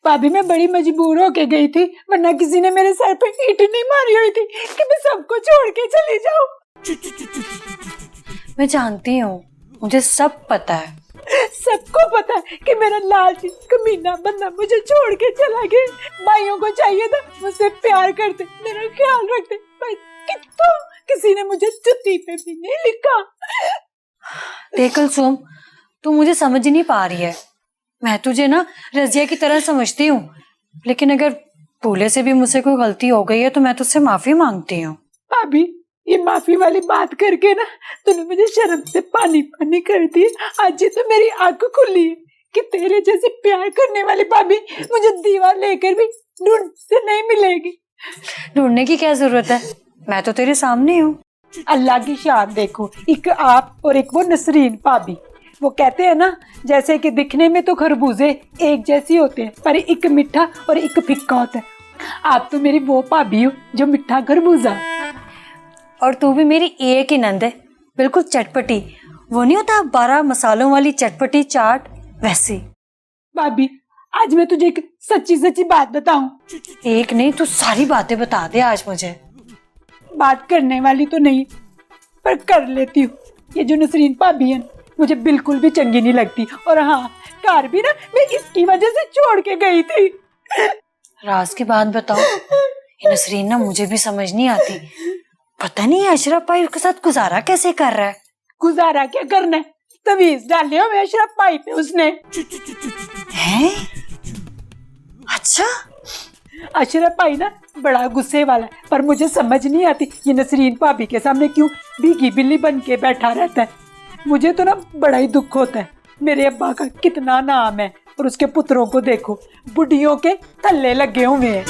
भाभी मैं बड़ी मजबूर होके गई थी, वरना किसी ने मेरे सर पे ईंट नहीं मारी हुई थी कि मैं सबको छोड़ के चली जाऊं। मैं जानती हूँ, मुझे सब पता है। सबको पता है कि मेरा लालची कमीना बंदा मुझे छोड़ के चला गया। भाइयों को चाहिए था मुझसे प्यार करते, मेरा ख्याल रखते, पर कितना किसी ने मुझे जुत्ती पे भी नहीं लिखा। देख कुलसुम, तू मुझे समझ नहीं पा रही है। मैं तुझे ना रजिया की तरह समझती हूँ, लेकिन अगर भूले से भी मुझसे कोई गलती हो गई है तो मैं तुझसे माफी मांगती हूँ। भाभी ये माफी वाली बात करके ना तूने मुझे शर्म से पानी पानी कर दिया। आज ही तो मेरी आंख खुली है कि तेरे जैसे प्यार करने वाली भाभी मुझे दीवार लेकर भी ढूंढ से नहीं मिलेगी। ढूंढने की क्या जरूरत है, मैं तो तेरे सामने हूँ। अल्लाह की शान देखो, एक आप और एक वो नसरीन भाभी। वो कहते हैं ना, जैसे कि दिखने में तो खरबूजे एक जैसी होते हैं, पर एक मीठा और एक फिक्का होता है। आप तो मेरी वो भाभी हो जो मीठा खरबूजा। और तू भी मेरी एक ही नंद है, बिल्कुल चटपटी। वो नहीं होता 12 मसालों वाली चटपटी चाट, वैसी। भाभी आज मैं तुझे एक सच्ची सच्ची बात बताऊं। एक नहीं, तू सारी बातें बता दे आज मुझे। बात करने वाली तो नहीं, पर कर लेती हूँ। ये जो नसरीन भाभी है मुझे बिल्कुल भी चंगी नहीं लगती, और हाँ कार भी ना मैं इसकी वजह से छोड़ के गई थी। राज की बात बताओ। ये नसरीन ना मुझे भी समझ नहीं आती, पता नहीं अशरफ भाई के साथ गुजारा कैसे कर रहा है। गुजारा क्या करना है, तवीज डाले हो अशरफ भाई पे उसने। हैं? अच्छा, अशरफ भाई ना बड़ा गुस्से वाला है, पर मुझे समझ नहीं आती ये नसरीन भाभी के सामने क्यों भीगी बिल्ली बन के बैठा रहता है। मुझे तो ना बड़ा ही दुख होता है। मेरे अब्बा का कितना नाम है और उसके पुत्रों को देखो, बुढ़ियों के थल्ले लगे हुए हैं।